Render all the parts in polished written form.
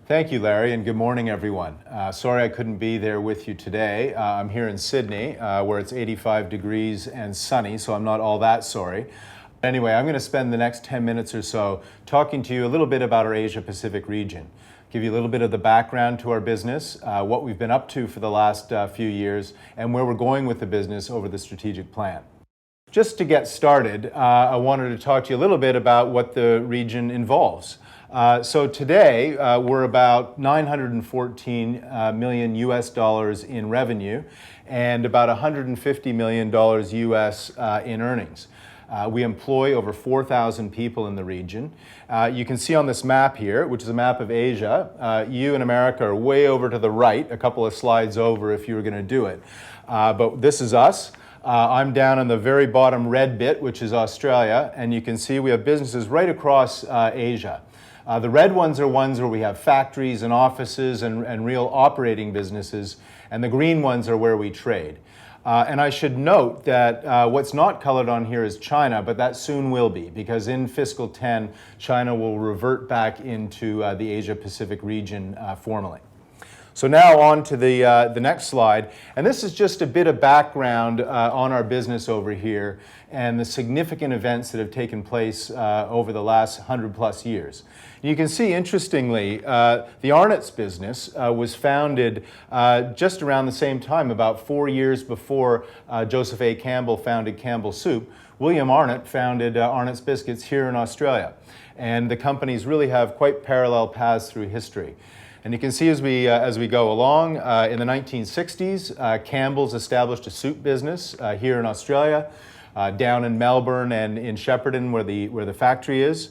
Thank you, Larry, and good morning, everyone. Sorry I couldn't be there with you today. I'm here in Sydney, where it's 85 degrees and sunny, so I'm not all that sorry. Anyway, I'm going to spend the next 10 minutes or so talking to you a little bit about our Asia-Pacific region, give you a little bit of the background to our business, what we've been up to for the last few years, and where we're going with the business over the strategic plan. Just to get started, I wanted to talk to you a little bit about what the region involves. So today, we're about 914 million US dollars in revenue and about 150 million dollars US in earnings. We employ over 4,000 people in the region. You can see on this map here, which is a map of Asia, you and America are way over to the right, a couple of slides over if you were going to do it. But this is us. I'm down on the very bottom red bit, which is Australia, and you can see we have businesses right across Asia. The red ones are ones where we have factories and offices and real operating businesses, and the green ones are where we trade. And I should note that what's not colored on here is China, but that soon will be, because in fiscal 10, China will revert back into the Asia-Pacific region formally. So now on to the next slide, and this is just a bit of background on our business over here and the significant events that have taken place over the last 100 plus years. You can see, interestingly, the Arnotts business was founded just around the same time, about 4 years before Joseph A. Campbell founded Campbell Soup. William Arnott founded Arnott's Biscuits here in Australia, and the companies really have quite parallel paths through history. And you can see as we go along, in the 1960s, Campbell's established a soup business here in Australia, down in Melbourne and in Shepparton, where the factory is.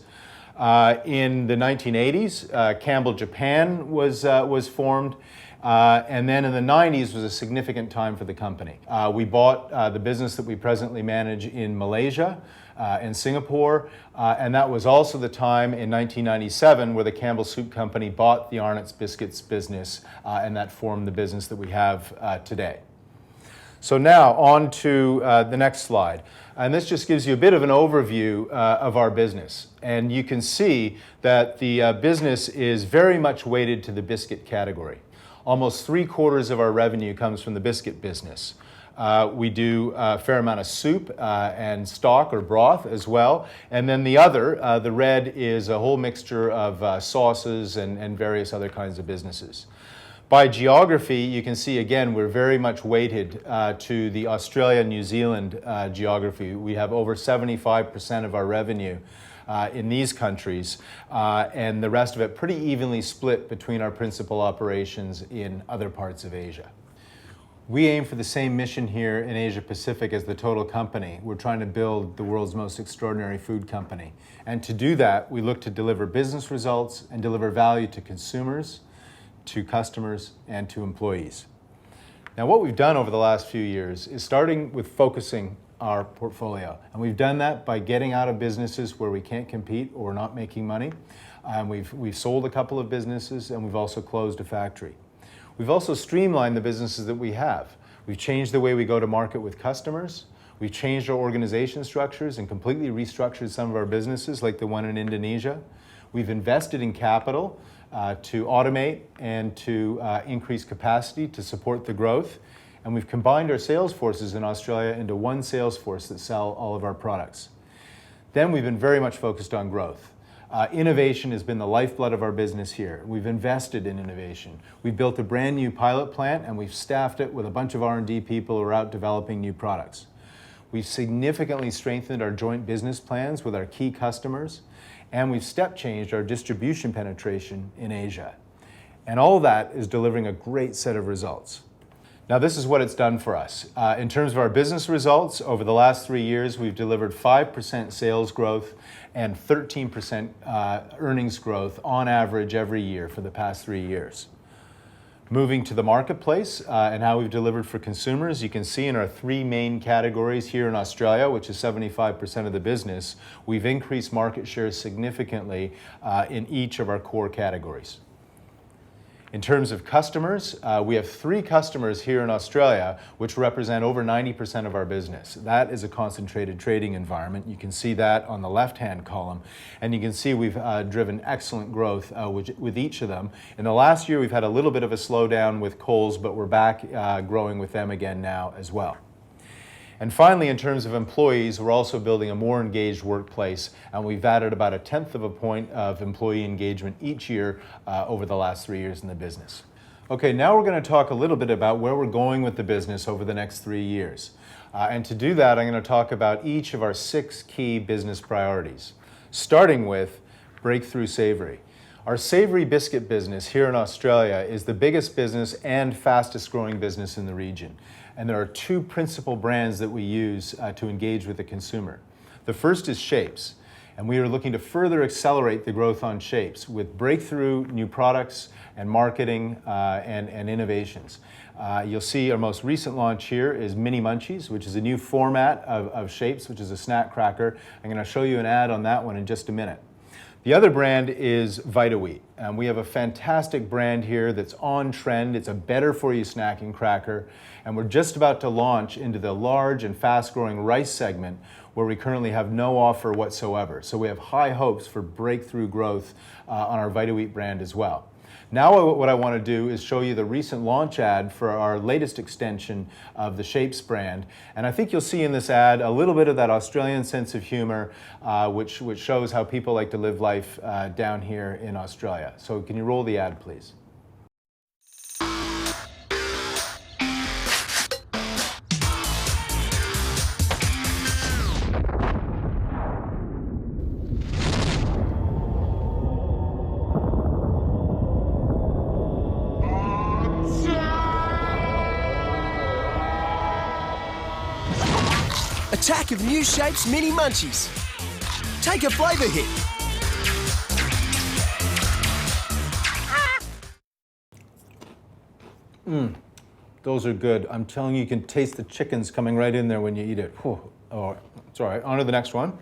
In the 1980s, Campbell Japan was formed, and then in the 90s was a significant time for the company. We bought the business that we presently manage in Malaysia and Singapore, and that was also the time in 1997 where the Campbell Soup Company bought the Arnott's Biscuits business, and that formed the business that we have today. So now on to the next slide. And this just gives you a bit of an overview of our business. And you can see that the business is very much weighted to the biscuit category. Almost 3/4 of our revenue comes from the biscuit business. We do a fair amount of soup and stock or broth as well. And then the other, the red, is a whole mixture of sauces and various other kinds of businesses. By geography, you can see, again, we're very much weighted to the Australia-New Zealand geography. We have over 75% of our revenue in these countries, and the rest of it pretty evenly split between our principal operations in other parts of Asia. We aim for the same mission here in Asia Pacific as the total company. We're trying to build the world's most extraordinary food company. And to do that, we look to deliver business results and deliver value to consumers, to customers, and to employees. Now, what we've done over the last few years is starting with focusing our portfolio. And we've done that by getting out of businesses where we can't compete or we're not making money. We've sold a couple of businesses, and we've also closed a factory. We've also streamlined the businesses that we have. We've changed the way we go to market with customers. We've changed our organization structures and completely restructured some of our businesses, like the one in Indonesia. We've invested in capital to automate and to increase capacity to support the growth. And we've combined our sales forces in Australia into one sales force that sell all of our products. Then we've been very much focused on growth. Innovation has been the lifeblood of our business here. We've invested in innovation. We've built a brand new pilot plant, and we've staffed it with a bunch of R&D people who are out developing new products. We've significantly strengthened our joint business plans with our key customers, and we've step-changed our distribution penetration in Asia. And all that is delivering a great set of results. Now, this is what it's done for us. In terms of our business results, over the last 3 years, we've delivered 5% sales growth and 13% earnings growth on average every year for the past 3 years. Moving to the marketplace and how we've delivered for consumers, you can see in our 3 main categories here in Australia, which is 75% of the business, we've increased market share significantly in each of our core categories. In terms of customers, we have 3 customers here in Australia, which represent over 90% of our business. That is a concentrated trading environment. You can see that on the left-hand column. And you can see we've driven excellent growth with each of them. In the last year, we've had a little bit of a slowdown with Coles, but we're back growing with them again now as well. And finally, in terms of employees, we're also building a more engaged workplace, and we've added about 1/10 of a point of employee engagement each year over the last 3 years in the business. Okay, now we're going to talk a little bit about where we're going with the business over the next 3 years. And to do that, I'm going to talk about each of our 6 key business priorities, starting with breakthrough savory. Our savory biscuit business here in Australia is the biggest business and fastest growing business in the region. And there are 2 principal brands that we use to engage with the consumer. The first is Shapes, and we are looking to further accelerate the growth on Shapes with breakthrough new products and marketing and innovations. You'll see our most recent launch here is Mini Munchies, which is a new format of Shapes, which is a snack cracker. I'm going to show you an ad on that one in just a minute. The other brand is Vita-Wheat, and we have a fantastic brand here that's on trend. It's a better-for-you snacking cracker, and we're just about to launch into the large and fast-growing rice segment where we currently have no offer whatsoever. So we have high hopes for breakthrough growth on our Vita-Wheat brand as well. Now what I want to do is show you the recent launch ad for our latest extension of the Shapes brand. And I think you'll see in this ad a little bit of that Australian sense of humor, which shows how people like to live life down here in Australia. So can you roll the ad, please? Attack of new Shapes Mini Munchies. Take a flavour hit. Those are good. I'm telling you, you can taste the chickens coming right in there when you eat it. Whew. Oh, it's all right. On to the next one.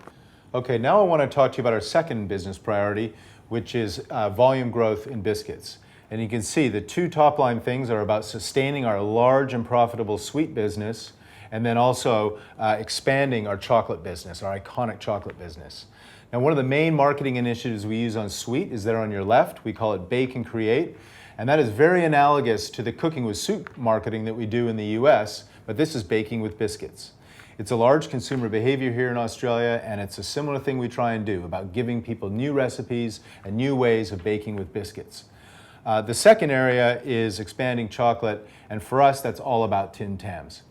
Okay, now I want to talk to you about our second business priority, which is volume growth in biscuits. And you can see the 2 top-line things are about sustaining our large and profitable sweet business, and then also expanding our chocolate business, our iconic chocolate business. Now, one of the main marketing initiatives we use on sweet is there on your left. We call it Bake and Create, and that is very analogous to the cooking with soup marketing that we do in the US, but this is baking with biscuits. It's a large consumer behavior here in Australia, and it's a similar thing we try and do about giving people new recipes and new ways of baking with biscuits. The second area is expanding chocolate, and for us, that's all about Tim Tams.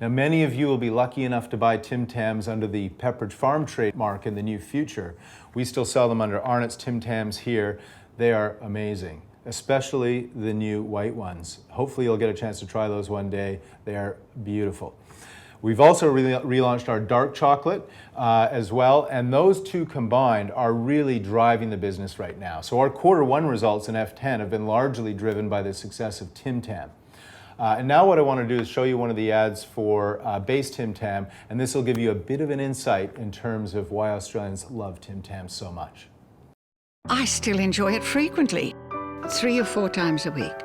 Now, many of you will be lucky enough to buy Tim Tams under the Pepperidge Farm trademark in the near future. We still sell them under Arnotts Tim Tams here. They are amazing, especially the new white ones. Hopefully you'll get a chance to try those one day. They are beautiful. We've also relaunched our dark chocolate as well, and those 2 combined are really driving the business right now. So our Q1 results in F10 have been largely driven by the success of Tim Tam. And now what I want to do is show you one of the ads for base Tim Tam, and this will give you a bit of an insight in terms of why Australians love Tim Tams so much. I still enjoy it frequently, 3 or 4 times a week.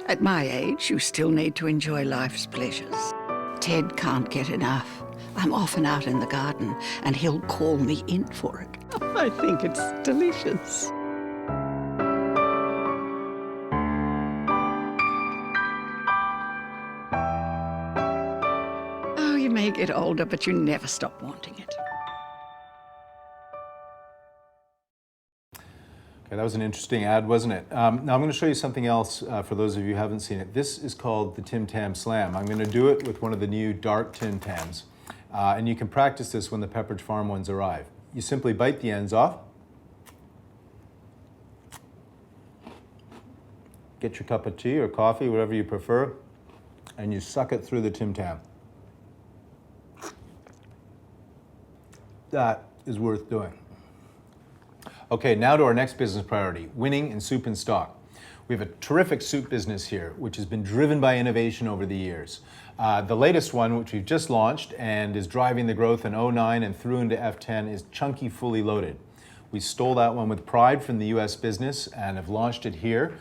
At my age, you still need to enjoy life's pleasures. Ted can't get enough. I'm often out in the garden, and he'll call me in for it. I think it's delicious. You may get older, but you never stop wanting it. Okay, that was an interesting ad, wasn't it? Now I'm going to show you something else for those of you who haven't seen it. This is called the Tim Tam Slam. I'm going to do it with one of the new dark Tim Tams. And you can practice this when the Pepperidge Farm ones arrive. You simply bite the ends off. Get your cup of tea or coffee, whatever you prefer, and you suck it through the Tim Tam. That is worth doing. Okay, now to our next business priority, winning in soup and stock. We have a terrific soup business here, which has been driven by innovation over the years. The latest one, which we've just launched and is driving the growth in 09 and through into F10, is Chunky Fully Loaded. We stole that one with pride from the US business and have launched it here.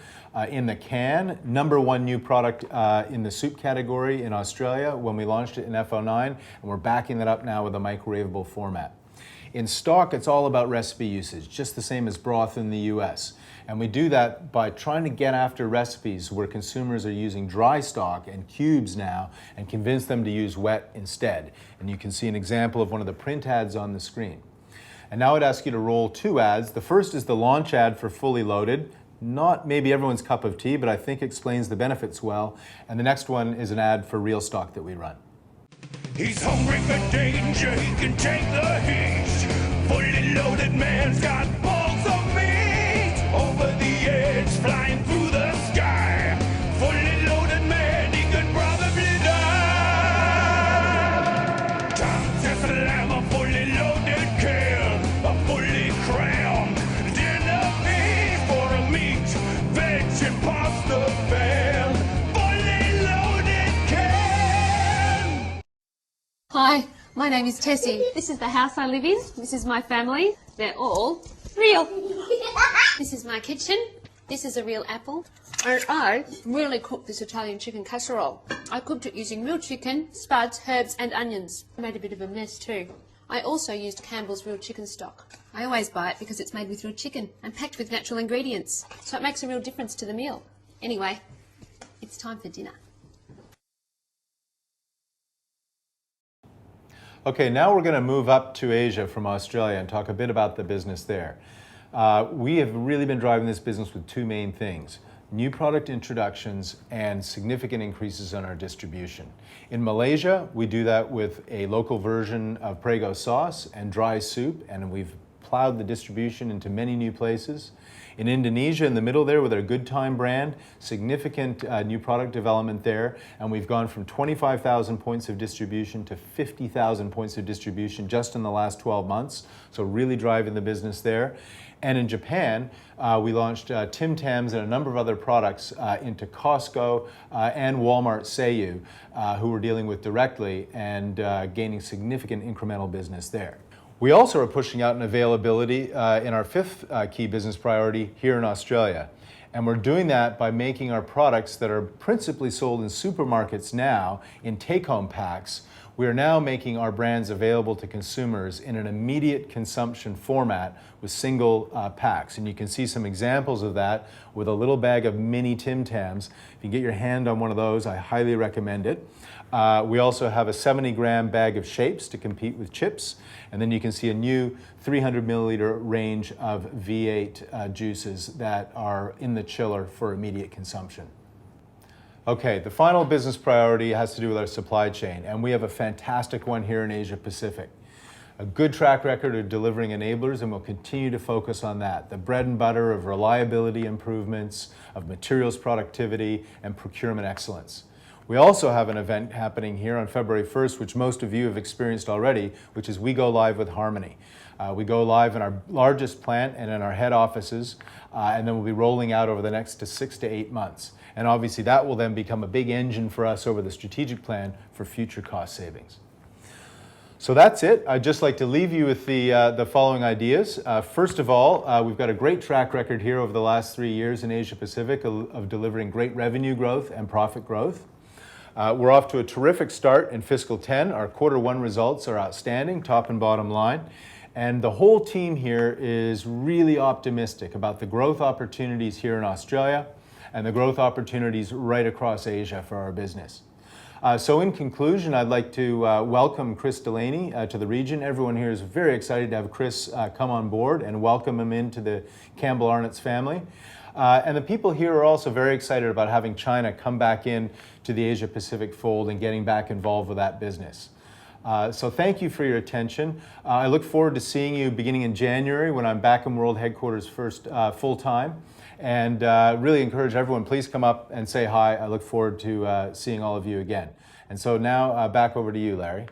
in the can, #1 new product in the soup category in Australia when we launched it in F09, and we're backing that up now with a microwavable format. In stock, it's all about recipe usage, just the same as broth in the US. And we do that by trying to get after recipes where consumers are using dry stock and cubes now and convince them to use wet instead. And you can see an example of one of the print ads on the screen. And now I'd ask you to roll 2 ads. The first is the launch ad for Fully Loaded. Not maybe everyone's cup of tea, but I think explains the benefits well. And the next one is an ad for Real Stock that we run. He's hungry for danger, he can take the heat. Fully loaded man's got balls of meat. Over the edge, flying through the sky. Fully loaded man, he could probably die. Time to slam a fully loaded kill. A fully crammed dinner meat for a meat, veg and pasta fan. Fully loaded can. Hi, my name is Tessie. This is the house I live in. This is my family. They're all real. This is my kitchen. This is a real apple. And I really cooked this Italian chicken casserole. I cooked it using real chicken, spuds, herbs and onions. I made a bit of a mess too. I also used Campbell's real chicken stock. I always buy it because it's made with real chicken and packed with natural ingredients. So it makes a real difference to the meal. Anyway, it's time for dinner. Okay, now we're going to move up to Asia from Australia and talk a bit about the business there. We have really been driving this business with 2 main things: new product introductions and significant increases in our distribution. In Malaysia, we do that with a local version of Prego sauce and dry soup, and we've plowed the distribution into many new places. In Indonesia, in the middle there, with our Good Time brand, significant new product development there, and we've gone from 25,000 points of distribution to 50,000 points of distribution just in the last 12 months, so really driving the business there. And in Japan, we launched Tim Tams and a number of other products into Costco and Walmart Seiyu, who we're dealing with directly and gaining significant incremental business there. We also are pushing out an availability in our 5th key business priority here in Australia. And we're doing that by making our products that are principally sold in supermarkets now in take-home packs. We are now making our brands available to consumers in an immediate consumption format with single packs. And you can see some examples of that with a little bag of mini Tim Tams. If you get your hand on one of those, I highly recommend it. We also have a 70-gram bag of shapes to compete with chips. And then you can see a new 300 milliliter range of V8 juices that are in the chiller for immediate consumption. Okay, the final business priority has to do with our supply chain, and we have a fantastic one here in Asia Pacific. A good track record of delivering enablers, and we'll continue to focus on that. The bread and butter of reliability improvements, of materials productivity, and procurement excellence. We also have an event happening here on February 1st, which most of you have experienced already, which is we go live with Harmony. We go live in our largest plant and in our head offices, and then we'll be rolling out over the next 6 to 8 months. And obviously that will then become a big engine for us over the strategic plan for future cost savings. So that's it. I'd just like to leave you with the following ideas. First of all, we've got a great track record here over the last 3 years in Asia Pacific of delivering great revenue growth and profit growth. We're off to a terrific start in fiscal 10. Our Q1 results are outstanding, top and bottom line. And the whole team here is really optimistic about the growth opportunities here in Australia and the growth opportunities right across Asia for our business. So in conclusion, I'd like to welcome Chris Delaney to the region. Everyone here is very excited to have Chris come on board and welcome him into the Campbell Arnotts family. And the people here are also very excited about having China come back in to the Asia Pacific fold and getting back involved with that business. So thank you for your attention. I look forward to seeing you beginning in January when I'm back in World Headquarters first full time. And really encourage everyone, please come up and say hi. I look forward to seeing all of you again. And so now back over to you, Larry.